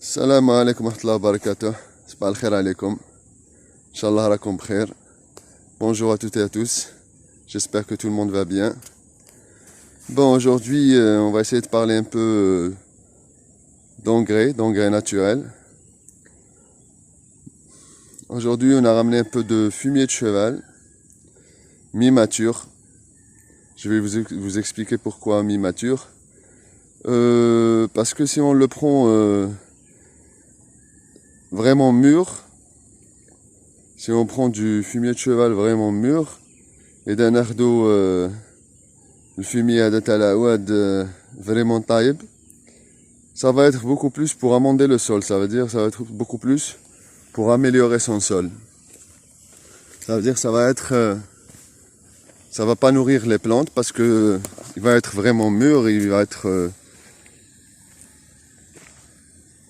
السلام عليكم ورحمة الله وبركاته. صباح الخير عليكم. إن شاء الله راكم بخير. Bonjour à toutes et à tous. J'espère que tout le monde va bien. Bon, aujourd'hui, on va essayer de parler un peu d'engrais naturels. Aujourd'hui, on a ramené un peu de fumier de cheval, mi-mature. Je vais vous expliquer pourquoi mi-mature. Parce que si on le prend vraiment mûr, si on prend du fumier de cheval vraiment mûr, et d'un ardo le fumier à vraiment taïb, ça va être beaucoup plus pour amender le sol. Ça veut dire ça va être beaucoup plus pour améliorer son sol. Ça veut dire ça va être ça va pas nourrir les plantes parce que il va être vraiment mûr, il va être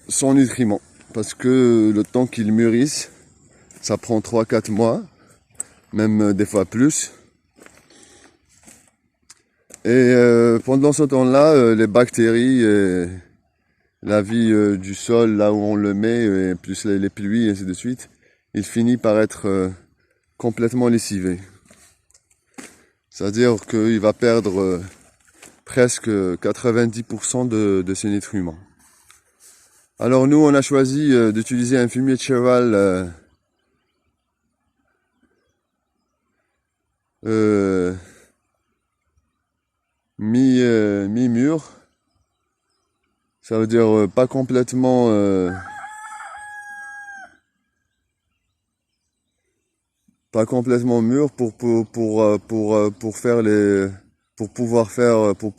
sans nutriments. Parce que le temps qu'il mûrisse, ça prend 3-4 mois, même des fois plus. Et pendant ce temps-là, les bactéries, la vie du sol, là où on le met, et plus les pluies, et ainsi de suite, il finit par être complètement lessivé. C'est-à-dire qu'il va perdre presque 90% de ses nutriments. Alors nous, on a choisi d'utiliser un fumier de cheval mi-mûr. Ça veut dire pas complètement mûr pour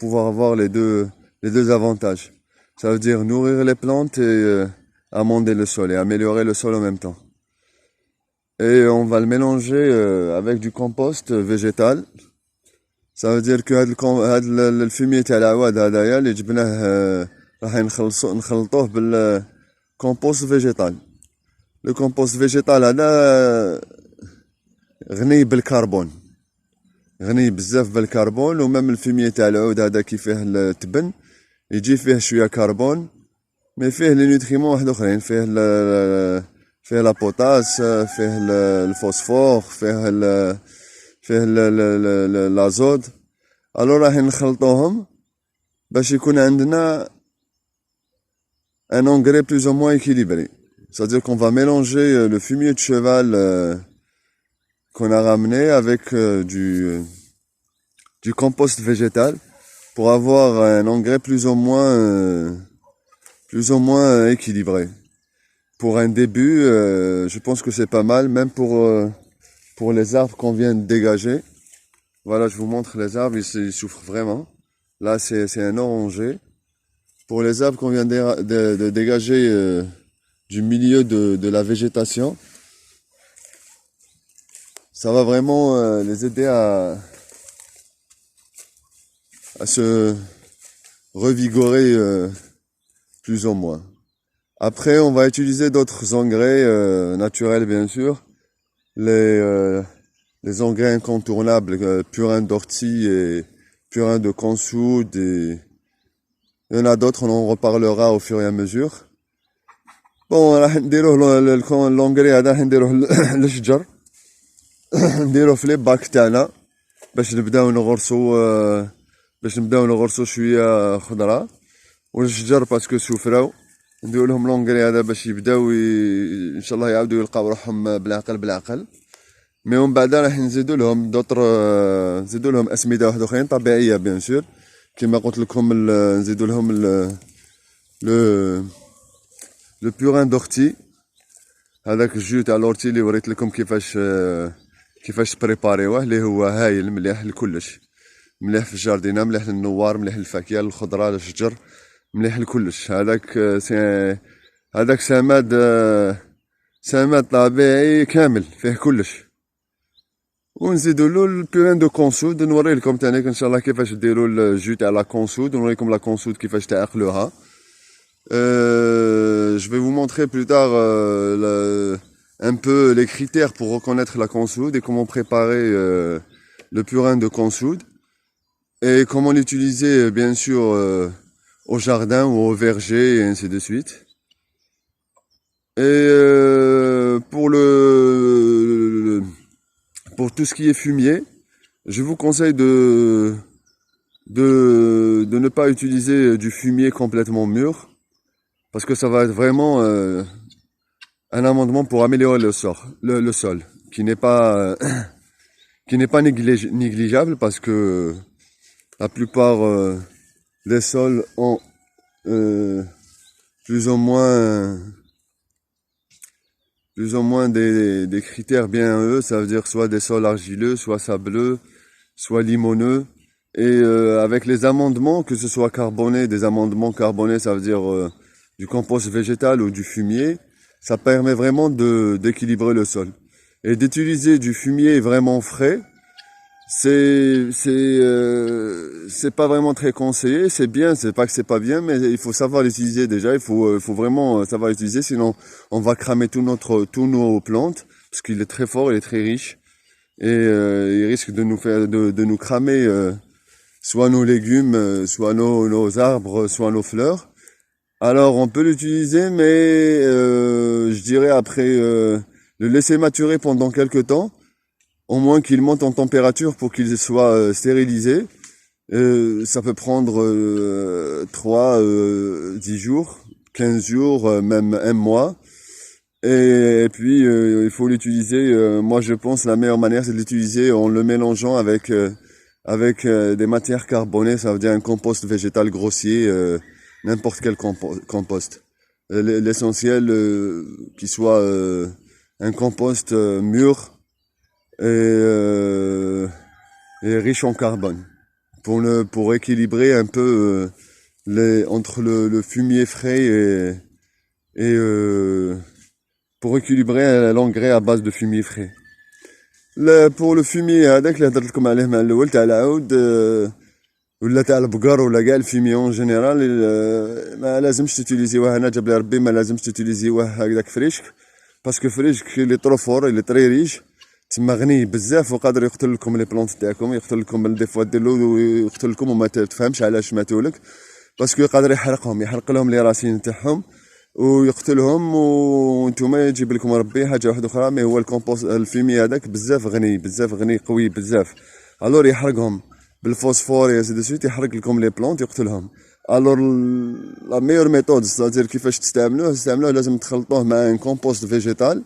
pouvoir avoir les deux avantages. Ça veut dire nourrir les plantes et amender le sol et améliorer le sol en même temps. Et on va le mélanger avec du compost végétal. Ça veut dire que le fumier تاع العواد هذايا اللي جبناه راح نخلطوه بالكompost végétal. Le compost végétal هذا غني بالكربون، غني بزاف بالكربون، ومام الفيميي تاع العود هذا كي فيه التبن يجي فيه شويه كربون، مي فيه لي نوتريمون واحد اخرين، فيه لا بوتاس، فيه الفوسفور، فيه لازود. الو راح نخلطوهم باش يكون عندنا un engrais plus ou moins équilibré. C'est-à-dire qu'on va mélanger le fumier de cheval qu'on a ramené avec du compost végétal pour avoir un engrais plus ou moins équilibré. Pour un début, je pense que c'est pas mal, même pour les arbres qu'on vient de dégager. Voilà, je vous montre les arbres, ils souffrent vraiment. Là, c'est un oranger. Pour les arbres qu'on vient de dégager du milieu de la végétation, ça va vraiment les aider à se revigorer plus ou moins. Après, on va utiliser d'autres engrais naturels, bien sûr. Les engrais incontournables, purin d'ortie et purin de consoude. Et il y en a d'autres, on en reparlera au fur et à mesure. Bon, راح نديروه l'engrais هذا راح نديروه للشجر، نديروه في لي باك تاعنا باش نبداو نغرسو شويه خضره، والشجر باسكو سوفراو نديرو لهم لونغري هذا باش يبداو ان شاء الله يعاودوا يلقاو روحهم بالعقل. مي ومن بعد راح نزيدو لهم نزيدو لهم اسمده واحد اخرين طبيعيه بيان سور، كيما قلت لكم نزيدو لهم لو بورين دورتي، هذاك الجو تاع لورتي اللي وريت لكم كيفاش بريباريوه، اللي هو هايل مليح لكلش، مليح في الجاردينه، مليح للنوار، مليح للفاكهه، للخضره، للشجر، مليح لكلش. هذاك سماد طبيعي كامل فيه كلش. ونزيدو له البورين دو كونسود، نوري لكم تاني ان شاء الله كيفاش ديروا الجو تاع لا كونسود، ونوريكم لا كونسود كيفاش تعقلوها. Je vais vous montrer plus tard un peu les critères pour reconnaître la consoude et comment préparer le purin de consoude et comment l'utiliser bien sûr au jardin ou au verger et ainsi de suite. Et pour tout ce qui est fumier, je vous conseille de ne pas utiliser du fumier complètement mûr, parce que ça va être vraiment un amendement pour améliorer le sol, qui n'est pas, qui n'est pas négligeable, parce que la plupart des sols ont euh, plus ou moins, des critères bien à eux, ça veut dire soit des sols argileux, soit sableux, soit limoneux. Et avec les amendements, que ce soit carboné, des amendements carbonés, ça veut dire du compost végétal ou du fumier, ça permet vraiment d'équilibrer le sol. Et d'utiliser du fumier vraiment frais, c'est pas vraiment très conseillé. C'est bien, c'est pas que c'est pas bien, mais il faut savoir l'utiliser déjà. Il faut vraiment savoir l'utiliser, sinon on va cramer tous nos plantes, parce qu'il est très fort, il est très riche, et il risque de nous faire, de nous cramer soit nos légumes, soit nos arbres, soit nos fleurs. Alors on peut l'utiliser, mais je dirais après le laisser maturer pendant quelques temps, au moins qu'il monte en température pour qu'il soit stérilisé. Ça peut prendre 3, 10 jours, 15 jours, même un mois. Et puis il faut l'utiliser. Moi je pense la meilleure manière c'est de l'utiliser en le mélangeant avec des matières carbonées, ça veut dire un compost végétal grossier, n'importe quel compost. L'essentiel qu'il soit un compost mûr et, et riche en carbone, pour équilibrer un peu entre le fumier frais et pour équilibrer l'engrais à base de fumier frais. pour le fumier هذاك اللي هضرت لكم عليه مع الاول تاع العود ولا تاع البقر ولا كاع الفيمي اون جينيرال، ما لازمش توتيليزيوه. هنا جاب لي ربي ما لازمش توتيليزيوه هكذاك فريشك، باسكو فريشك اللي طروفور اللي طري ريش تما غني بزاف وقادر يقتل لكم لي بلونط تاعكم، يقتل لكم دي فوا ديرلو يقتل لكم وما تفهمش علاش ماتولك، باسكو يقدر يحرق لهم لي راسين تاعهم ويقتلهم، وانتوما يجيب لكم ربي حاجه واحده اخرى. مي هو الكومبوست الفيمي هذاك بزاف غني قوي بزاف، الور يحرقهم بالفوسفور يا سيدي سويت، يحرق لكم لي بلونط يقتلهم. الور لا ميور ميثود ستادير كيفاش تستعملوه لازم تخلطوه مع ان كومبوست فيجيتال،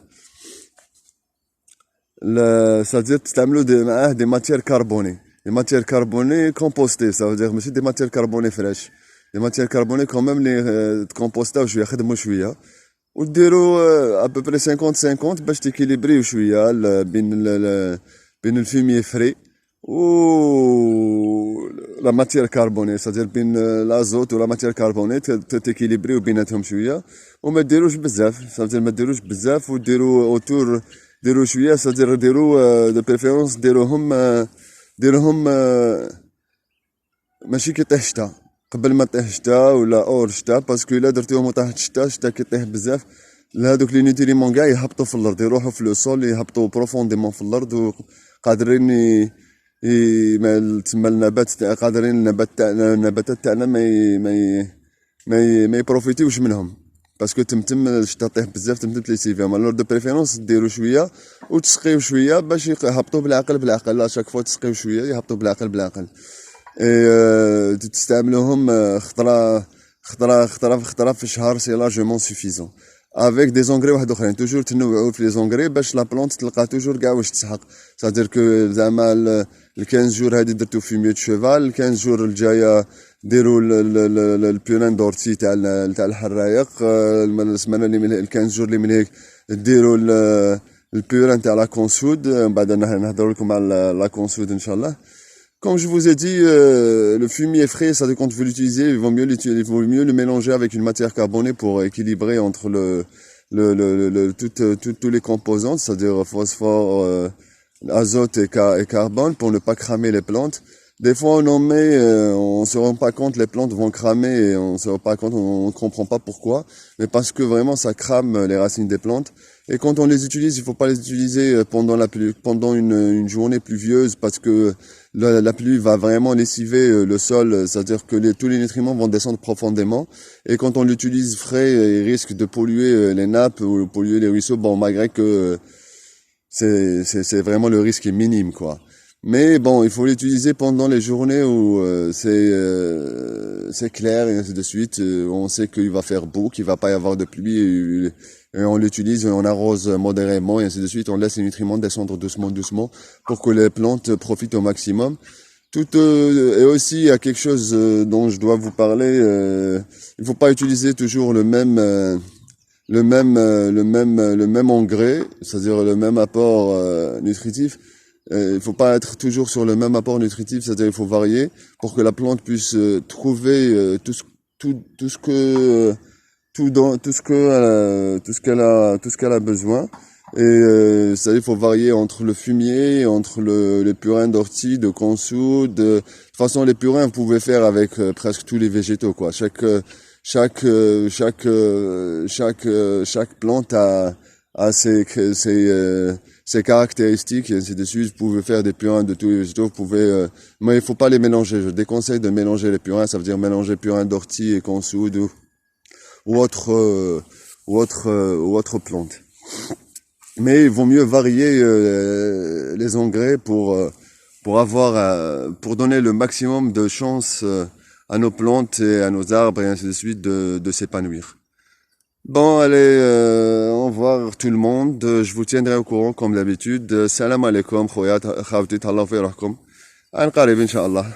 ستادير تستعملوا معاه دي ماتير كاربوني، دي ماتير كاربوني كومبوستي، ستادير ماشي دي ماتير كاربوني فريش، دي ماتير كاربوني كوميم لي تكومبوستاو شويه، خدموا شويه وديروا ابوبري 50 50 باش تيكيليبريو شويه بين الفيمي فري و لا ماتير كاربوني، ستادير بين لازوت ولا ماتير كاربوني تيكيليبريو بيناتهم شويه، وما ديروش بزاف، ستادير ما ديروش بزاف، وديروا اوتور ديروا شويه، ستادير ديروا دو بريفيرونس ديروهم ماشي كي طيح الشتا، قبل ما طيح الشتا ولا اور الشتا، باسكو الا درتيهم وطاحت الشتا كيطيح بزاف هادوك لي نوتريمون كاع يهبطوا في الارض، يروحوا في لو سول، يهبطوا بروفونديمون في الارض، وقادرين تسمى النبات قادرين النباتات تاعنا ما يبروفيتيوش منهم، باسكو تمتم الشتا طيح بزاف، تمتم تليسي فيهم. الور دو بريفيرونس ديروا شويه وتسقيو شويه باش يهبطوا بالعقل لا شاك فوا تسقيو شويه يهبطوا بالعقل. تستعملوهم خطره في الشهر، سي لارجومون سوفيزون. افيك دي زونغري واحد اخرين، توجور تنوعوا في لي زونغري باش لا بلونت تلقى توجور كاع واش تسحق، صادير كو زعما ال 15 جور هادي درتو في ميو شوفال، 15 جور الجايه ديروا البيران دورتي تاع الحرايق، السمانه اللي من 15 جور اللي من هيك ديروا البيران تاع لا كونسود، من بعد نهضروا لكم على لا كونسود ان شاء الله. Comme je vous ai dit, le fumier frais, ça quand vous l'utilisez, il vaut mieux le mélanger avec une matière carbonée pour équilibrer entre tous les composants, c'est-à-dire phosphore, azote et carbone, pour ne pas cramer les plantes. Des fois, on en met, on se rend pas compte, les plantes vont cramer et on se rend pas compte, on ne comprend pas pourquoi, mais parce que vraiment ça crame les racines des plantes. Et quand on les utilise, il faut pas les utiliser pendant une journée pluvieuse, parce que la pluie va vraiment lessiver le sol, c'est-à-dire que tous les nutriments vont descendre profondément. Et quand on l'utilise frais, il risque de polluer les nappes ou polluer les ruisseaux, bon, malgré que c'est vraiment le risque est minime, quoi. Mais bon, il faut l'utiliser pendant les journées où c'est clair et ainsi de suite. On sait qu'il va faire beau, qu'il va pas y avoir de pluie. Et on l'utilise, on arrose modérément et ainsi de suite. On laisse les nutriments descendre doucement, doucement pour que les plantes profitent au maximum. Et aussi, il y a quelque chose dont je dois vous parler. Il faut pas utiliser toujours le même engrais, c'est-à-dire le même apport nutritif. Il faut pas être toujours sur le même apport nutritif, c'est-à-dire il faut varier pour que la plante puisse trouver tout ce que tout ce qu'elle a besoin. Et c'est-à-dire il faut varier entre le fumier, entre les purins d'ortie, de consou, de toute façon les purins vous pouvez faire avec presque tous les végétaux, quoi. Chaque plante a ses caractéristiques et ainsi de suite. Vous pouvez faire des purins de tous les végétaux, vous pouvez, mais il faut pas les mélanger. Je déconseille de mélanger les purins, ça veut dire mélanger purins d'ortie et consoude ou autre plante. Mais il vaut mieux varier les engrais pour donner le maximum de chance à nos plantes et à nos arbres et ainsi de suite de s'épanouir. Bon, allez, au revoir tout le monde. Je vous tiendrai au courant comme d'habitude. Salam alaikum, khoyat, khawtit, Allah fi rahkum. An qarib, inshallah.